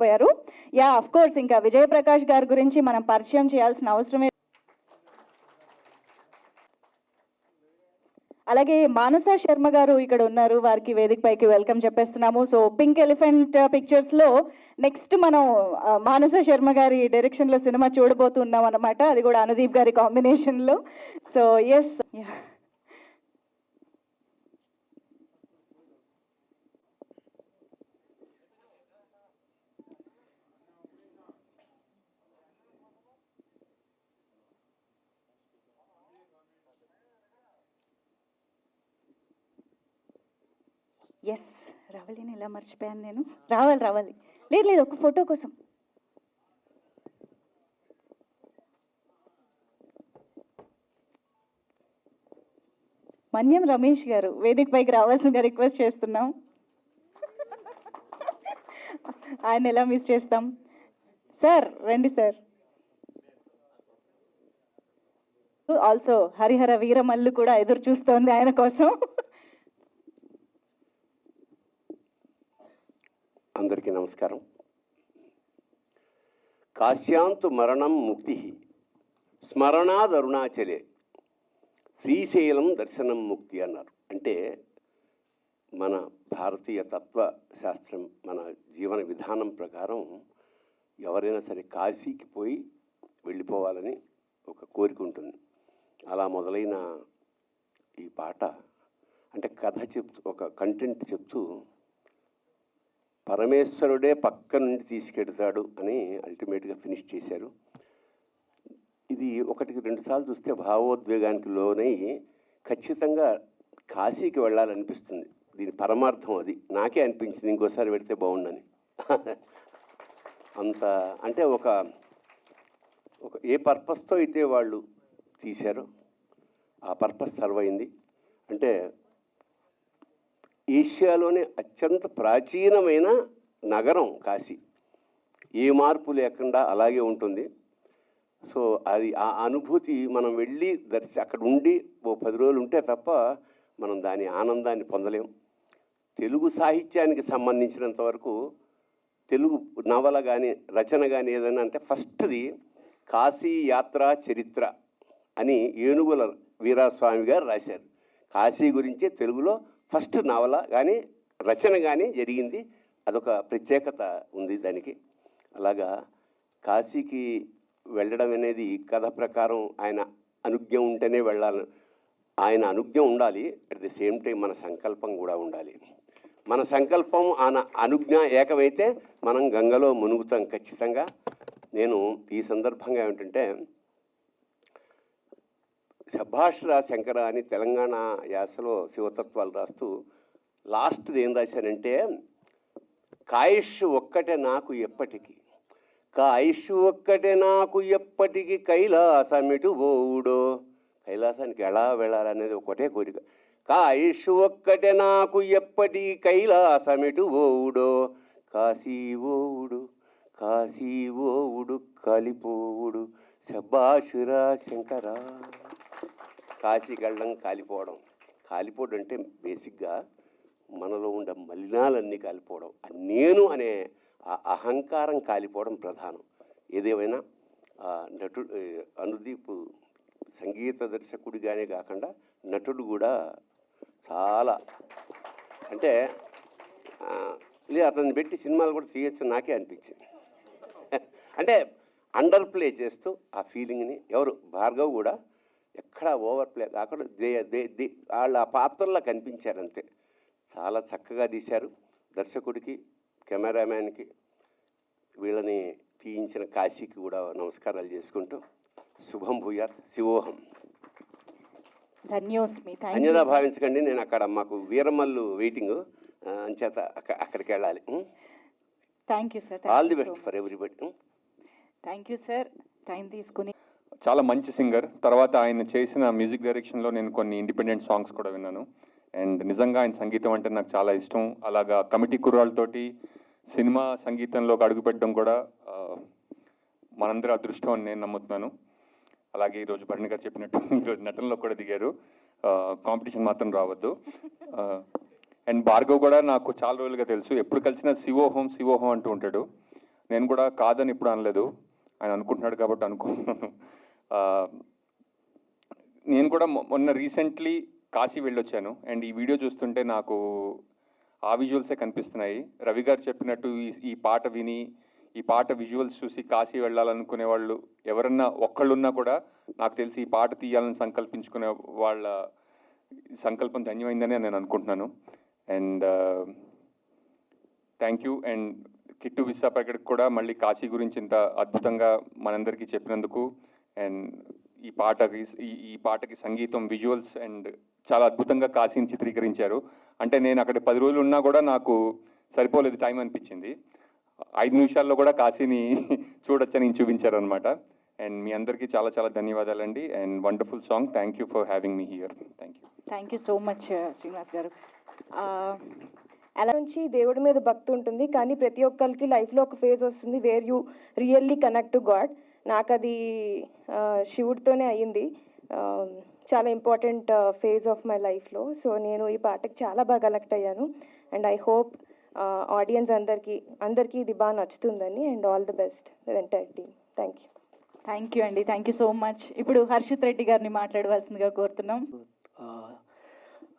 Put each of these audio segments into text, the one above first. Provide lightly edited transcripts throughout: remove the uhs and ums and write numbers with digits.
పోయారు. Yeah of course ఇంకా విజయప్రకాష్ గారి గురించి మనం పరిచయం చేయాల్సిన అవసరమే. అలాగే మానస శర్మ గారు ఇక్కడ ఉన్నారు, వారికి వేదిక పైకి వెల్కమ్ చెప్పేస్తున్నాము. సో పింక్ ఎలిఫెంట్ పిక్చర్స్ లో నెక్స్ట్ మనం మానస శర్మ గారి డైరెక్షన్ లో సినిమా చూడబోతున్నాం అన్నమాట, అది కూడా అనుదీప్ గారి కాంబినేషన్ లో. సో ఎస్, ఎస్ రావాలని ఎలా మర్చిపోయాను నేను. రావాలి లేదు లేదు, ఒక ఫోటో కోసం. మన్యం రమేష్ గారు వేదిక పైకి రావాల్సిందిగా రిక్వెస్ట్ చేస్తున్నాం. ఆయన ఎలా మిస్ చేస్తాం. సార్ రండి సార్. ఆల్సో హరిహర వీరమల్లు కూడా ఎదురు చూస్తోంది ఆయన కోసం. అందరికీ నమస్కారం. కాశ్యాంతు మరణం ముక్తి స్మరణాద్ అరుణాచలే శ్రీశైలం దర్శనం ముక్తి అన్నారు. అంటే మన భారతీయ తత్వశాస్త్రం, మన జీవన విధానం ప్రకారం ఎవరైనా సరే కాశీకి పోయి వెళ్ళిపోవాలని ఒక కోరిక ఉంటుంది. అలా మొదలైన ఈ పాట అంటే కథ చెప్తూ, ఒక కంటెంట్ చెప్తూ పరమేశ్వరుడే పక్క నుండి తీసుకెడతాడు అని అల్టిమేట్గా ఫినిష్ చేశారు. ఇది ఒకటికి రెండు సార్లు చూస్తే భావోద్వేగానికి లోనై ఖచ్చితంగా కాశీకి వెళ్ళాలనిపిస్తుంది. దీని పరమార్థం అది నాకే అనిపించింది, ఇంకోసారి పెడితే బాగుండని. అంత అంటే ఒక ఏ పర్పస్తో అయితే వాళ్ళు తీశారో ఆ పర్పస్ సర్వ్ అయింది. అంటే ఏషియాలోనే అత్యంత ప్రాచీనమైన నగరం కాశీ, ఏ మార్పు లేకుండా అలాగే ఉంటుంది. సో అది ఆ అనుభూతి మనం వెళ్ళి అక్కడ ఉండి ఓ 10 రోజులు ఉంటే తప్ప మనం దాని ఆనందాన్ని పొందలేం. తెలుగు సాహిత్యానికి సంబంధించినంత వరకు తెలుగు నవల కానీ రచన కానీ ఏదైనా అంటే ఫస్ట్ది కాశీ యాత్రా చరిత్ర అని ఏనుగుల వీరాస్వామి గారు రాశారు. కాశీ గురించే తెలుగులో ఫస్ట్ నవల కానీ రచన కానీ జరిగింది. అదొక ప్రత్యేకత ఉంది దానికి. అలాగా కాశీకి వెళ్ళడం అనేది కథ ప్రకారం ఆయన అనుజ్ఞ ఉంటేనే వెళ్ళాలి. ఆయన అనుజ్ఞ ఉండాలి, అట్ ది సేమ్ టైం మన సంకల్పం కూడా ఉండాలి. మన సంకల్పం ఆయన అనుజ్ఞ ఏకమైతే మనం గంగలో మునుగుతాం ఖచ్చితంగా. నేను ఈ సందర్భంగా ఏమిటంటే, శభాష్రా శంకర అని తెలంగాణ యాసలో శివతత్వాలు రాస్తూ లాస్ట్ది ఏం రాశానంటే, కాయుష్ ఒక్కటే నాకు ఎప్పటికీ, కాయుష్ ఒక్కటే నాకు ఎప్పటికీ, కైలాసమిటు ఓవుడో. కైలాసానికి ఎలా వెళ్ళాలనేది ఒకటే కోరిక. కాయుష్ ఒక్కటే నాకు ఎప్పటికీ, కైలాసమిటు ఓవుడో. కాశీ ఓవుడు కాశీ ఓవుడు కాలిపోవుడు శభాషురా శంకర. కాశీకి వెళ్ళడం కాలిపోవడం. కాలిపోవడం అంటే బేసిక్గా మనలో ఉండే మలినాలన్నీ కాలిపోవడం, నేను అనే ఆ అహంకారం కాలిపోవడం ప్రధానం. ఏదేమైనా నటుడు అనుదీప్ సంగీత దర్శకుడిగానే కాకుండా నటుడు కూడా చాలా అంటే లేదు, అతన్ని పెట్టి సినిమాలు కూడా తీయచ్చు నాకే అనిపించింది. అంటే అండర్ ప్లే చేస్తూ ఆ ఫీలింగ్ని ఎవరు భార్గవ్ కూడా ఎక్కడా ఓవర్ ప్లే కాకుండా వాళ్ళ ఆ పాత్రల్లో కనిపించారంతే. చాలా చక్కగా తీశారు. దర్శకుడికి, కెమెరామ్యాన్కి, వీళ్ళని తీయించిన కాశీకి కూడా నమస్కారాలు చేసుకుంటూ శుభం భూయాత్. శివోహం. అన్యదా భావించకండి, నేను అక్కడ మాకు వీరమల్లు వెయిటింగ్ అంచేత అక్కడికి వెళ్ళాలి. Thank you sir. All the best for everybody. Thank you sir, time తీసుకుని. చాలా మంచి సింగర్. తర్వాత ఆయన చేసిన మ్యూజిక్ డైరెక్షన్లో నేను కొన్ని ఇండిపెండెంట్ సాంగ్స్ కూడా విన్నాను. అండ్ నిజంగా ఆయన సంగీతం అంటే నాకు చాలా ఇష్టం. అలాగా కమిటీ కుర్రాళ్ళతోటి సినిమా సంగీతంలోకి అడుగుపెట్టడం కూడా మనందరి అదృష్టం అని నేను నమ్ముతున్నాను. అలాగే ఈరోజు భరణి గారు చెప్పినట్టు ఈరోజు నటనలో కూడా దిగారు. కాంపిటీషన్ మాత్రం రావద్దు. అండ్ భార్గవ్ కూడా నాకు చాలా రోజులుగా తెలుసు. ఎప్పుడు కలిసినా శివోహం శివోహం అంటూ ఉంటాడు. నేను కూడా కాదని ఇప్పుడు అనలేదు, ఆయన అనుకుంటున్నాడు కాబట్టి అనుకుంటున్నాను. నేను కూడా మొన్న రీసెంట్లీ కాశీ వెళ్ళొచ్చాను, అండ్ ఈ వీడియో చూస్తుంటే నాకు ఆ విజువల్సే కనిపిస్తున్నాయి. రవి గారు చెప్పినట్టు ఈ పాట విని, ఈ పాట విజువల్స్ చూసి కాశీ వెళ్ళాలనుకునే వాళ్ళు ఎవరన్నా ఒక్కళ్ళున్నా కూడా నాకు తెలిసి ఈ పాట తీయాలని సంకల్పించుకునే వాళ్ళ సంకల్పం ధన్యమైందని నేను అనుకుంటున్నాను. And thank you. And Kittu విశాఖపట్నకి కూడా మళ్ళీ కాశీ గురించి ఇంత అద్భుతంగా మనందరికీ చెప్పినందుకు, అండ్ ఈ పాటకి సంగీతం, విజువల్స్ అండ్ చాలా అద్భుతంగా కాశీని చిత్రీకరించారు. అంటే నేను అక్కడ 10 రోజులు ఉన్నా కూడా నాకు సరిపోలేదు టైం అనిపించింది. 5 నిమిషాల్లో కూడా కాశీని చూడొచ్చని చూపించారనమాట. అండ్ మీ అందరికీ చాలా చాలా ధన్యవాదాలండి. And wonderful song. Thank you for having me here. Thank you so much Srinivas గారు. అలా నుంచి దేవుడి మీద భక్తి ఉంటుంది, కానీ ప్రతి ఒక్కరికి లైఫ్లో ఒక ఫేజ్ వస్తుంది where you really connect to God. నాకు అది శివుడితోనే అయ్యింది. చాలా ఇంపార్టెంట్ ఫేజ్ ఆఫ్ మై లైఫ్లో. సో నేను ఈ పాటకి చాలా బాగా కనెక్ట్ అయ్యాను. అండ్ ఐ హోప్ ఆడియన్స్ అందరికీ ఇది బాగా నచ్చుతుందని. And all the best entire team. Thank you. Thank you అండి, థ్యాంక్ యూ సో మచ్. ఇప్పుడు హర్షిత్ రెడ్డి గారిని మాట్లాడవలసిందిగా కోరుతున్నాం.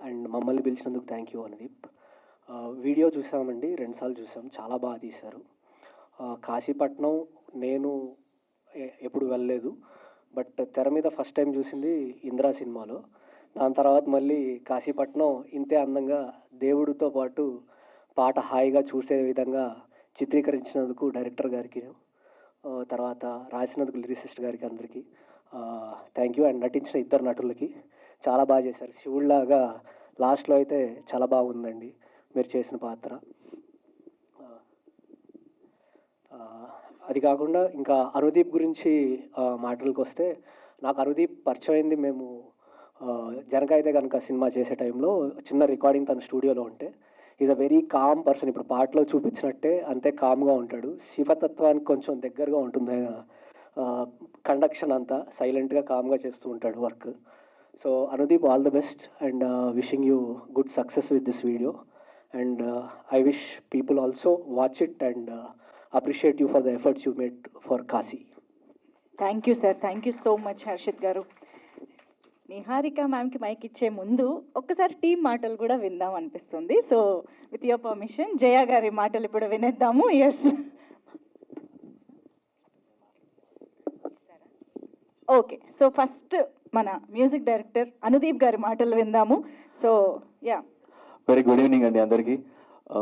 అండ్ మమ్మల్ని పిలిచినందుకు థ్యాంక్ యూ అనుదీప్. వీడియో చూసామండి, 2 సార్లు చూసాం, చాలా బాగా తీశారు. కాశీపట్నం నేను ఎప్పుడు వెళ్ళలేదు, బట్ తెర మీద ఫస్ట్ టైం చూసింది ఇందిరా సినిమాలో. దాని తర్వాత మళ్ళీ కాశీపట్నం ఇంతే అందంగా దేవుడితో పాటు పాట హాయిగా చూసే విధంగా చిత్రీకరించినందుకు డైరెక్టర్ గారికి, తర్వాత రాసినందుకు లిరిసిస్ట్ గారికి, అందరికీ థ్యాంక్ యూ. అండ్ నటించిన 2 నటులకి చాలా బాగా చేశారు. శివుడిలాగా లాస్ట్లో అయితే చాలా బాగుందండి మీరు చేసిన పాత్ర. అది కాకుండా ఇంకా అనుదీప్ గురించి మాటలకు వస్తే, నాకు అనుదీప్ పరిచయం అయింది మేము జనకైతే కనుక సినిమా చేసే టైంలో చిన్న రికార్డింగ్ తన స్టూడియోలో ఉంటే. Is a very calm person. ఇప్పుడు పాటలో చూపించినట్టే అంతే కామ్గా ఉంటాడు. శివతత్వానికి కొంచెం దగ్గరగా ఉంటుంది ఆయన కండక్షన్ అంతా. సైలెంట్గా కామ్గా చేస్తూ ఉంటాడు work. So Anudeep, all the best and wishing you good success with this video. And I wish people also watch it and appreciate you for the efforts you made for Kasi. Thank you sir, thank you so much Harshit గారు. Niharika మ్యామ్కి mic ఇచ్చే ముందు ఒక్కసారి team మాటలు కూడా విందాం అనిపిస్తుంది. So with your permission Jaya గారి మాటలు ఇప్పుడు వినేద్దాము. Yes, okay. సో ఫస్ట్ మన మ్యూజిక్ డైరెక్టర్ అనుదీప్ గారి మాటలు విందాము. So yeah, very good evening అండి అందరికీ.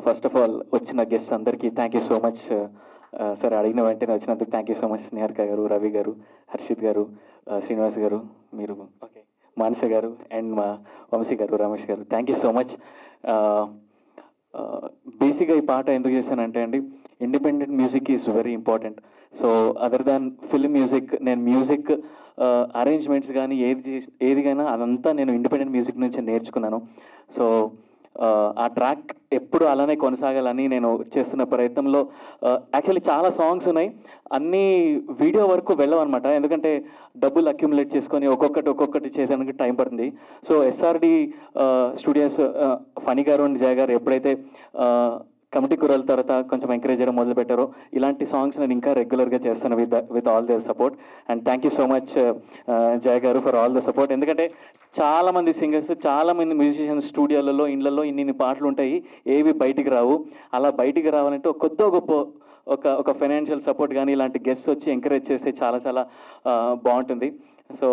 ఫస్ట్ ఆఫ్ ఆల్ వచ్చిన గెస్ట్ అందరికీ thank you so much. Sir అడిగిన వెంటనే వచ్చినందుకు thank you so much. Niharika గారు, రవి గారు, హర్షిత్ గారు, శ్రీనివాస్ గారు, మీరు, ఓకే, మానస గారు, అండ్ మా వంశీ గారు, రమేష్ గారు, థ్యాంక్ యూ సో మచ్. బేసిక్గా ఈ పాట ఎందుకు చేశానంటే అండి, independent music is very important. So other than film music, నేను మ్యూజిక్ అరేంజ్మెంట్స్ కానీ ఏదిగైనా అదంతా నేను ఇండిపెండెంట్ మ్యూజిక్ నుంచి నేర్చుకున్నాను. సో ఆ ట్రాక్ ఎప్పుడు అలానే కొనసాగాలని నేను చేస్తున్న ప్రయత్నంలో యాక్చువల్లీ చాలా సాంగ్స్ ఉన్నాయి, అన్నీ వీడియో వరకు వెళ్ళవన్నమాట. ఎందుకంటే డబ్బులు అక్యుములేట్ చేసుకొని ఒక్కొక్కటి చేసేందుకు టైం పడుతుంది. సో ఎస్ఆర్డి స్టూడియోస్ ఫణి గారు అండ్ జయ గారు ఎప్పుడైతే కమిటీ కుర్రాల తర్వాత కొంచెం ఎంకరేజ్ చేయడం మొదలుపెట్టారో, ఇలాంటి సాంగ్స్ నేను ఇంకా రెగ్యులర్గా చేస్తాను with all their support. And thank you so much Jaya గారు ఫర్ ఆల్ ద సపోర్ట్. ఎందుకంటే చాలామంది సింగర్స్, చాలామంది మ్యూజిషియన్స్ స్టూడియోలలో, ఇండ్లలో ఇన్ని పాటలు ఉంటాయి, ఏవి బయటికి రావు. అలా బయటికి రావాలంటే కొద్దో గొప్ప ఒక ఫైనాన్షియల్ సపోర్ట్ కానీ ఇలాంటి గెస్ట్స్ వచ్చి ఎంకరేజ్ చేస్తే చాలా చాలా బాగుంటుంది. సో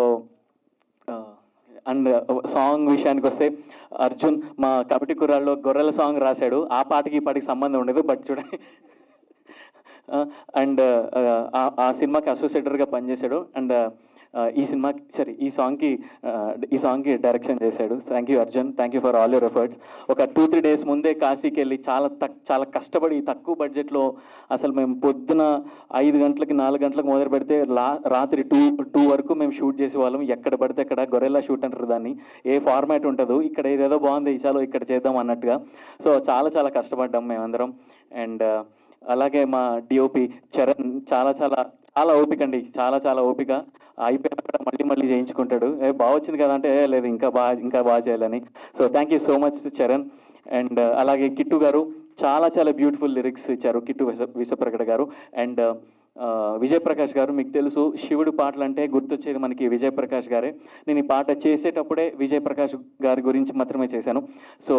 అండ్ సాంగ్ విషయానికి వస్తే, అర్జున్ మా కమిటీ కుర్రాల్లో గొర్రెల సాంగ్ రాశాడు. ఆ పాటకి ఈ పాటకి సంబంధం ఉండదు, బట్ చూడండి. అండ్ ఆ సినిమాకి అసోసియేటర్గా పనిచేశాడు. అండ్ ఈ సాంగ్కి డైరెక్షన్ చేశాడు. Thank you Arjun, thank you for all your efforts. ఒక 2-3 days ముందే కాశీకి వెళ్ళి చాలా కష్టపడి తక్కువ బడ్జెట్లో, అసలు మేము పొద్దున 5 గంటలకి 4 గంటలకు మొదలు పెడితే రాత్రి 2 వరకు మేము షూట్ చేసేవాళ్ళం. ఎక్కడ పడితే అక్కడ గొరెల్లా షూట్ అంటారు దాన్ని. ఏ ఫార్మాట్ ఉండదు, ఇక్కడ ఏదేదో బాగుంది చాలు ఇక్కడ చేద్దాం అన్నట్టుగా. సో చాలా కష్టపడ్డాం మేమందరం. అండ్ అలాగే మా డిఓపి చరణ్ చాలా ఓపిక అండి, చాలా ఓపిక. అయిపోయినప్పుడు మళ్ళీ చేయించుకుంటాడు. బాగా వచ్చింది కదా అంటే, లేదు ఇంకా బాగా చేయాలని. So thank you so much Charan. And అలాగే కిట్టు గారు, చాలా చాలా బ్యూటిఫుల్ లిరిక్స్ ఇచ్చారు కిట్టు విశ్వప్రకట గారు. అండ్ విజయ్ ప్రకాష్ గారు, మీకు తెలుసు శివుడు పాటలు అంటే గుర్తొచ్చేది మనకి విజయ్ ప్రకాష్ గారే. నేను ఈ పాట చేసేటప్పుడే విజయ్ ప్రకాష్ గారి గురించి మాత్రమే చేశాను. సో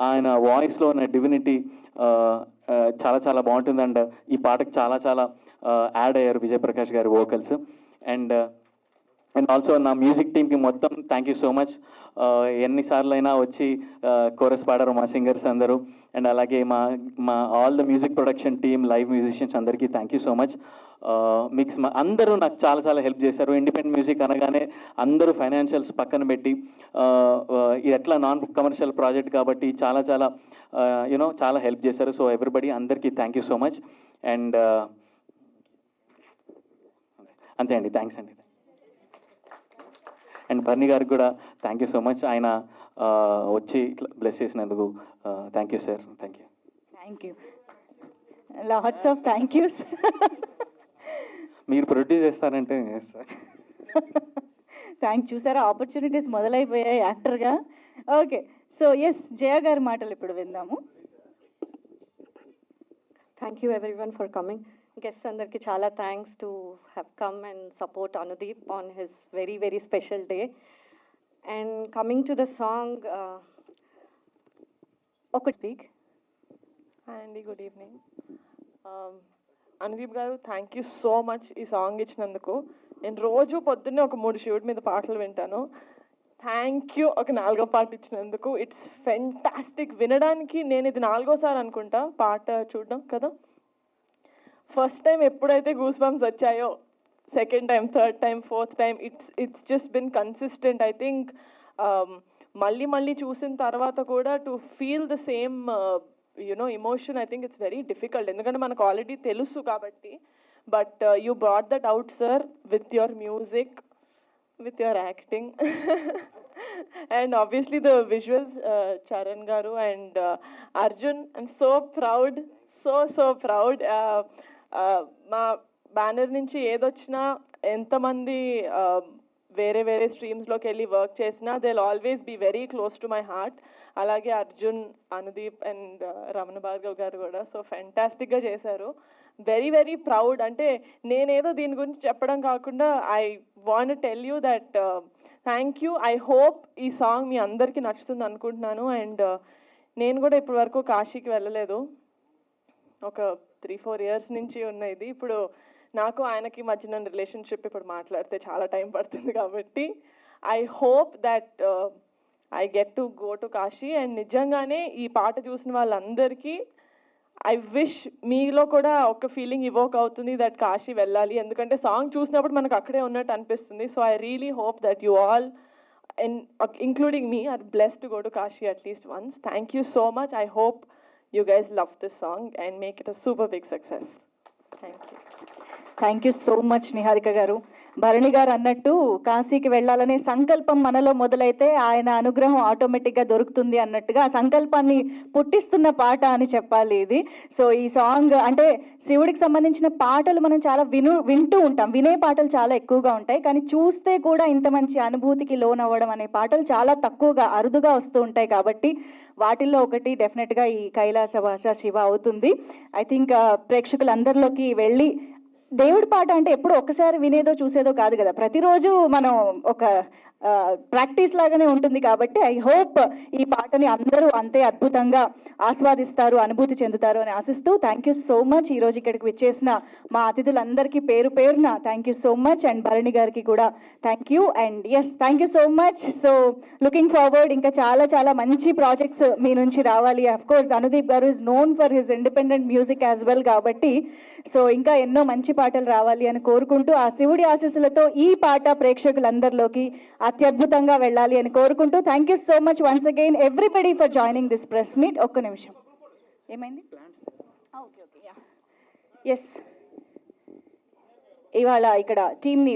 ఆయన వాయిస్లో ఉన్న డివినిటీ చాలా చాలా బాగుంటుంది. అండ్ ఈ పాటకు చాలా చాలా యాడ్ అయ్యారు విజయ్ ప్రకాష్ గారి వోకల్స్. అండ్ ఆల్సో నా మ్యూజిక్ టీమ్కి మొత్తం థ్యాంక్ యూ సో మచ్. ఎన్నిసార్లు అయినా వచ్చి కోరస్ పాడారు మా సింగర్స్ అందరూ. అండ్ అలాగే మా all the music production team, live musicians అందరికీ థ్యాంక్ యూ సో మచ్. అందరూ నాకు చాలా చాలా హెల్ప్ చేశారు. ఇండిపెండెంట్ మ్యూజిక్ అనగానే అందరూ ఫైనాన్షియల్స్ పక్కన పెట్టి ఇది ఎట్లా నాన్ కమర్షియల్ ప్రాజెక్ట్ కాబట్టి చాలా చాలా యూనో చాలా హెల్ప్ చేశారు. సో ఎవ్రీబడి అందరికీ thank you so much. And అంతే అండి, థ్యాంక్స్ అండి. అండ్ బర్నీ గారికి కూడా థ్యాంక్ యూ సో మచ్. ఆయన వచ్చి ఇట్లా బ్లెస్ చేసినందుకు thank you sir. Thank you. Thank you, lots of thank use. మీరు ప్రొడ్యూస్ చేస్తారంటే సార్ చూసారా, ఆపర్చునిటీస్ మొదలైపోయాయి యాక్టర్గా. ఓకే, సో ఎస్, జయ గారి మాటలు ఇప్పుడు విందాము. Thank you everyone for coming. Guest అందరికి చాలా thanks to have come and support Anudeep on his very very special day. And coming to the song, ఒక స్పీక్. హాయ్ అండి, గుడ్ ఈవినింగ్. అనుదీప్ గారు, థ్యాంక్ యూ సో మచ్ ఈ song ఇచ్చినందుకు. నేను రోజు పొద్దున్నే ఒక 3 శివుడి మీద పాటలు వింటాను. థ్యాంక్ యూ ఒక 4వ పాట ఇచ్చినందుకు. It's fantastic. వినడానికి నేను ఇది 4వసారి అనుకుంటా పాట చూడడం కదా. ఫస్ట్ టైం ఎప్పుడైతే గూస్ బంప్స్ వచ్చాయో, second time, third time, fourth time, it's just been consistent. I think మళ్ళీ చూసిన తర్వాత కూడా to feel the same emotion, I think it's very difficult. ఎందుకంటే మనకు ఆల్రెడీ తెలుసు కాబట్టి. But you brought that out sir with your music, with your acting and obviously the visuals. Charan గారు and Arjun, I'm so proud, so proud. మా banner నుంచి ఏదొచ్చినా, ఎంతమంది వేరే వేరే స్ట్రీమ్స్లోకి వెళ్ళి వర్క్ చేసినా, they will always be very close to my heart. అలాగే అర్జున్, అనుదీప్ అండ్ రమణ భార్గవ్ గారు కూడా సో ఫెంటాస్టిక్గా చేశారు. Very very proud. అంటే నేనేదో దీని గురించి చెప్పడం కాకుండా I want tell you that thank you. I hope ఈ సాంగ్ మీ అందరికీ నచ్చుతుంది అనుకుంటున్నాను. అండ్ నేను కూడా ఇప్పటి వరకు కాశీకి వెళ్ళలేదు. ఒక 3-4 years నుంచి ఉన్న ఇది. ఇప్పుడు నాకు ఆయనకి మధ్యన రిలేషన్షిప్ ఇప్పుడు మాట్లాడితే చాలా టైం పడుతుంది కాబట్టి I hope that I get to go to Kashi. And నిజంగానే ఈ పాట చూసిన వాళ్ళందరికీ ఐ విష్ మీలో కూడా ఒక ఫీలింగ్ ఇవోక్ అవుతుంది దట్ కాశీ వెళ్ళాలి. ఎందుకంటే సాంగ్ చూసినప్పుడు మనకు అక్కడే ఉన్నట్టు అనిపిస్తుంది. So I really hope that you all including me are blessed to go to Kashi at least once. Thank you so much. I hope you guys love this song and make it a super big success. Thank you. Thank you so much Niharika గారు. భరణి గారు అన్నట్టు కాశీకి వెళ్ళాలనే సంకల్పం మనలో మొదలైతే ఆయన అనుగ్రహం ఆటోమేటిక్గా దొరుకుతుంది అన్నట్టుగా ఆ సంకల్పాన్ని పుట్టిస్తున్న పాట అని చెప్పాలి ఇది. సో ఈ సాంగ్ అంటే శివుడికి సంబంధించిన పాటలు మనం చాలా వింటూ ఉంటాం, వినే పాటలు చాలా ఎక్కువగా ఉంటాయి. కానీ చూస్తే కూడా ఇంత మంచి అనుభూతికి లోనవ్వడం అనే పాటలు చాలా తక్కువగా, అరుదుగా వస్తూ ఉంటాయి. కాబట్టి వాటిల్లో ఒకటి డెఫినెట్గా ఈ కైలాసవాస శివ అవుతుంది. ఐ థింక్ ప్రేక్షకులందరిలోకి వెళ్ళి, దేవుడి పాట అంటే ఎప్పుడు ఒక్కసారి వినేదో చూసేదో కాదు కదా, ప్రతిరోజు మనం ఒక ప్రాక్టీస్ లాగానే ఉంటుంది. కాబట్టి ఐ హోప్ ఈ పాటని అందరూ అంతే అద్భుతంగా ఆస్వాదిస్తారు, అనుభూతి చెందుతారు అని ఆశిస్తూ థ్యాంక్ యూ సో మచ్. ఈరోజు ఇక్కడికి విచ్చేసిన మా అతిథులందరికీ పేరు పేరున thank you so much. And Bharani గారికి కూడా thank you. And yes, thank you so much. So looking forward, ఇంకా చాలా చాలా మంచి ప్రాజెక్ట్స్ మీ నుంచి రావాలి. అఫ్ కోర్స్ అనుదీప్ గారు is known for his independent music as well. కాబట్టి సో ఇంకా ఎన్నో మంచి పాటలు రావాలి అని కోరుకుంటూ, ఆ శివుడి ఆశీస్సులతో ఈ పాట ప్రేక్షకులందరిలోకి అత్యద్భుతంగా వెళ్ళాలి అని కోరుకుంటూ thank you so much once again everybody for joining this press meet. ఒక్క నిమిషం, ఏమైంది? ఓకే, ఎస్, ఇవాళ ఇక్కడ టీమ్ని